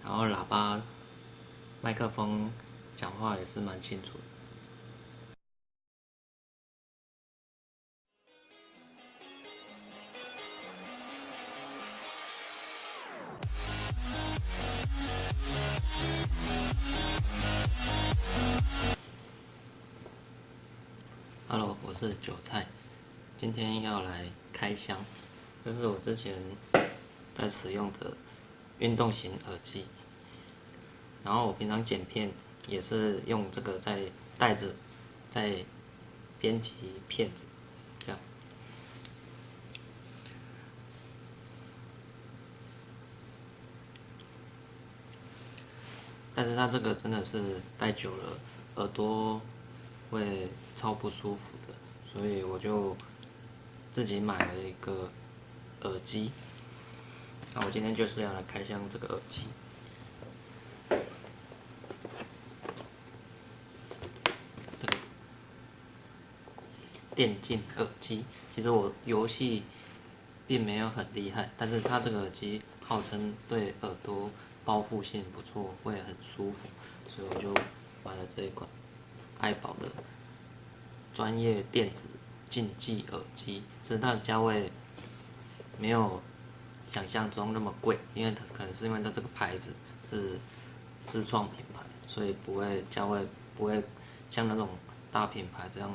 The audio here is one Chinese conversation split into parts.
然后喇叭、麦克风讲话也是蛮清楚的。Hello，我是韭菜，今天要来开箱，这是我之前在使用的运动型耳机，然后我平常剪片也是用这个在带着，在编辑片子，这样。但是它这个真的是戴久了，耳朵会超不舒服的，所以我就自己买了一个耳机。那我今天就是要来开箱这个耳机。这个电竞耳机，其实我游戏并没有很厉害，但是它这个耳机号称对耳朵包覆性不错，会很舒服，所以我就买了这一款爱宝的专业电子竞技耳机。只是它的价位没有想象中那么贵，因为它可能是因为它这个牌子是自创品牌，所以价位不会像那种大品牌这样，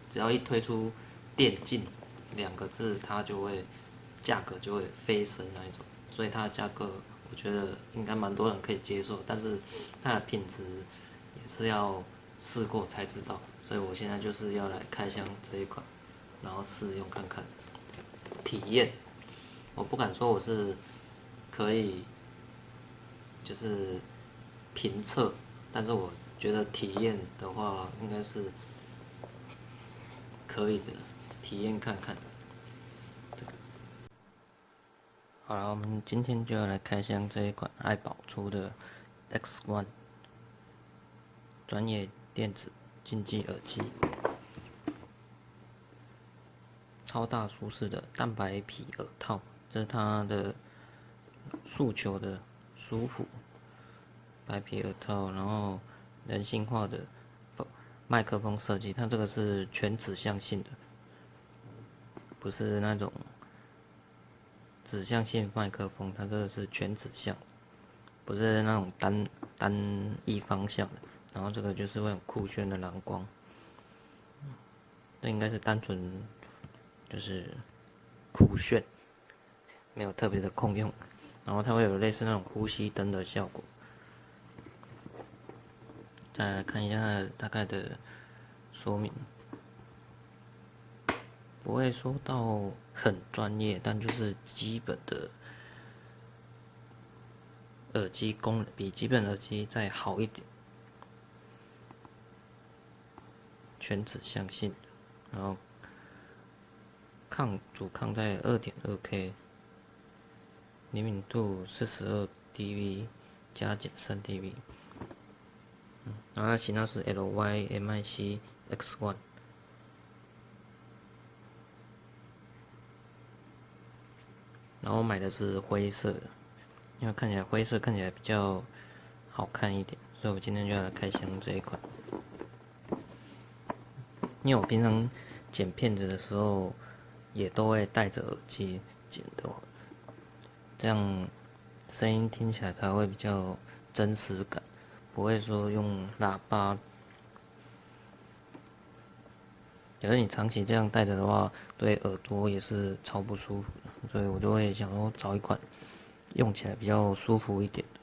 只要一推出电竞两个字，它就会价格就会飞升那一种，所以它的价格我觉得应该蛮多人可以接受，但是它的品质也是要试过才知道，所以我现在就是要来开箱这一款，然后试用看看体验。我不敢说我是可以就是评测，但是我觉得体验的话应该是可以的，体验看看。好了，我们今天就要来开箱这一款爱宝出的 X1 专业电子竞技耳机，超大舒适的蛋白皮耳套，这是它的诉求的舒服白皮耳套，然后人性化的麦克风设计，它这个是全指向性的，不是那种指向性麦克风，它这个是全指向，不是那种单一方向的。然后这个就是会很酷炫的蓝光，这应该是单纯就是酷炫，没有特别的功用。然后它会有类似那种呼吸灯的效果。再来看一下它的大概的说明，不会说到很专业，但就是基本的耳机功能比基本耳机再好一点，全指向性，然后主抗在2.2K，灵敏度42dB 加减3dB，然后它型号是 LYMIC X1，然后我买的是灰色的，因为看起来灰色看起来比较好看一点，所以我今天就要来开箱这一款。因为我平常剪片子的时候也都会戴着耳机剪的，这样声音听起来才会比较真实感，不会说用喇叭。假如你长期这样戴着的话，对耳朵也是超不舒服的，所以我就会想说找一款用起来比较舒服一点的。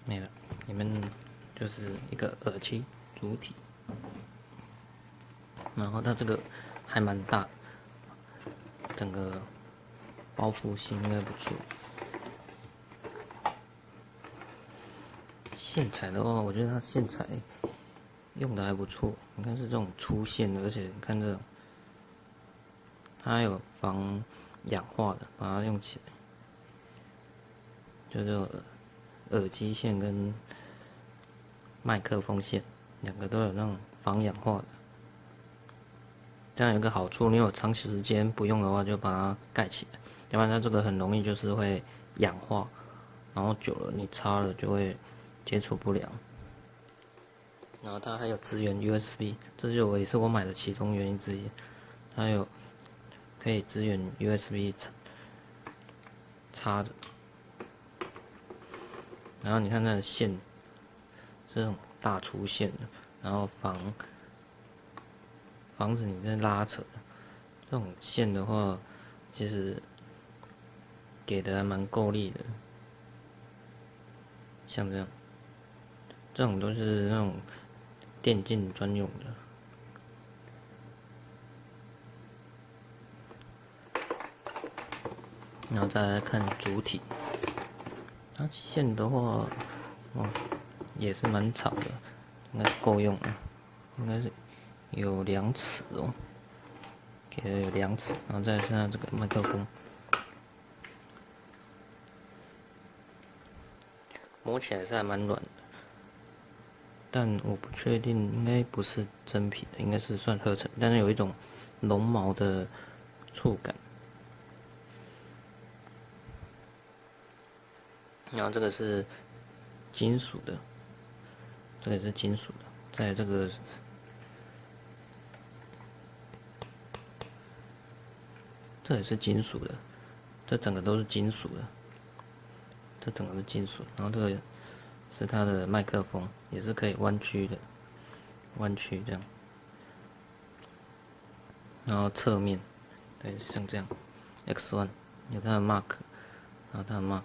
没了，你们就是一个耳机主体，然后它这个还蛮大，整个包覆性应该不错。线材的话，我觉得它线材用的还不错，你看是这种粗线的，而且你看这种，它还有防氧化的，把它用起来，就这种耳机线跟麦克风线，两个都有那种防氧化的。这样有个好处，你有长时间不用的话，就把它盖起来，要不然它这个很容易就是会氧化，然后久了你插了就会接触不良。然后它还有支援 USB， 这就也是我买的其中原因之一。它有可以支援 USB 插的，然后你看它的线是这种大粗线的，然后防止你在拉扯。这种线的话，其实给的还蛮够力的，像这样，这种都是那种电竞专用的。然后再来看主体，它线的话，也是蛮长的，应该是够用的，应该是有2尺哦，给了有2尺。然后再看下这个麦克风，摸起来是还蛮软的，但我不确定，应该不是真皮的，应该是算合成，但是有一种绒毛的触感。然后这个是金属的，这个也是金属的，在这个这也是金属的，这整个都是金属的，这整个是金属。然后这个是它的麦克风，也是可以弯曲的，弯曲这样。然后侧面，对，像这样 ，X1 有它的 mark， 然后它的 mark，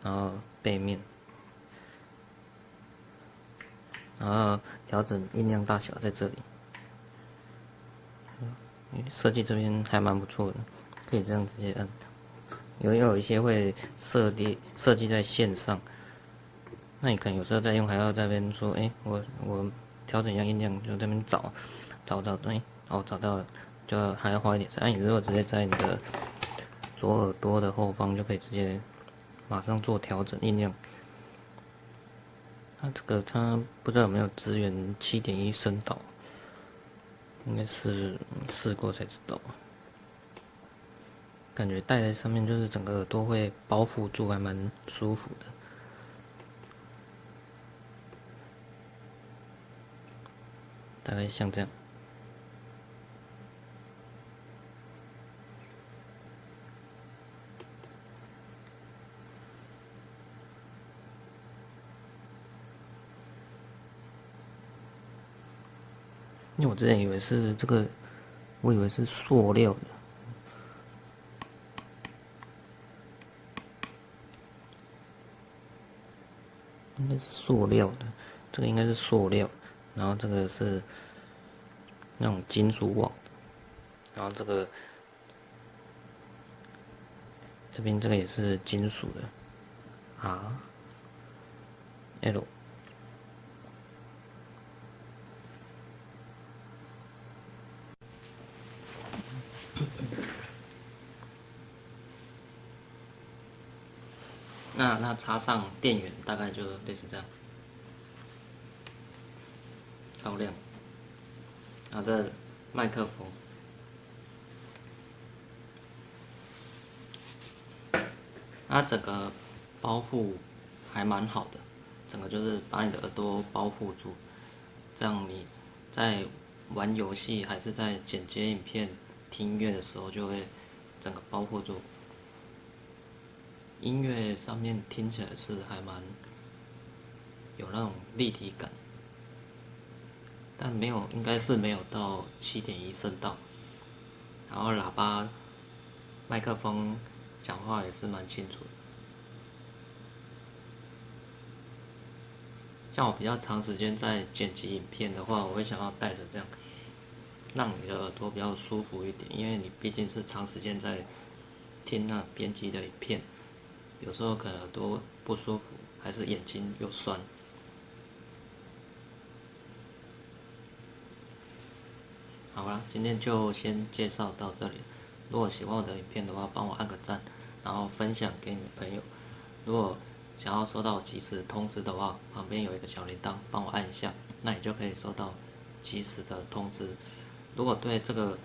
然后背面，然后调整音量大小在这里。设计这边还蛮不错的，可以这样直接按。有一些会设计在线上，那你可能有时候在用还要在那边说，我调整一下音量，就在那边找，找到了，就还要花一点时间。你如果直接在你的左耳朵的后方，就可以直接马上做调整音量。它不知道有没有支援7.1声道，应该是试过才知道。感觉戴在上面就是整个耳朵会包覆住，还蛮舒服的。大概像这样。因为我之前以为是这个，我以为是塑料的，应该是塑料的，这个应该是塑料，然后这个是那种金属网，然后这边这个也是金属的，L。那插上电源大概就类似这样，超亮。然后这麦克风，它整个包覆还蛮好的，整个就是把你的耳朵包覆住，这样你在玩游戏还是在剪接影片、听音乐的时候，就会整个包覆住。音乐上面听起来是还蛮有那种立体感，但没有，应该是没有到7.1声道。然后喇叭、麦克风讲话也是蛮清楚的。像我比较长时间在剪辑影片的话，我会想要带着这样，让你的耳朵比较舒服一点，因为你毕竟是长时间在听那编辑的影片，有时候可能耳朵不舒服，还是眼睛又酸。好啦，今天就先介绍到这里。如果喜欢我的影片的话，帮我按个赞，然后分享给你的朋友。如果想要收到即时通知的话，旁边有一个小铃铛，帮我按一下，那你就可以收到即时的通知。如果对这个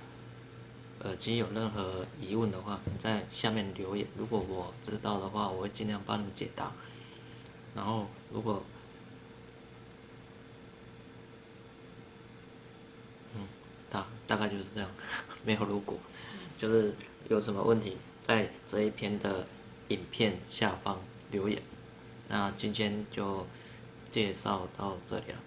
耳机有任何疑问的话，你在下面留言，如果我知道的话，我会尽量帮你解答。然后如果大概就是这样，没有如果，就是有什么问题在这一篇的影片下方留言。那今天就介绍到这里了。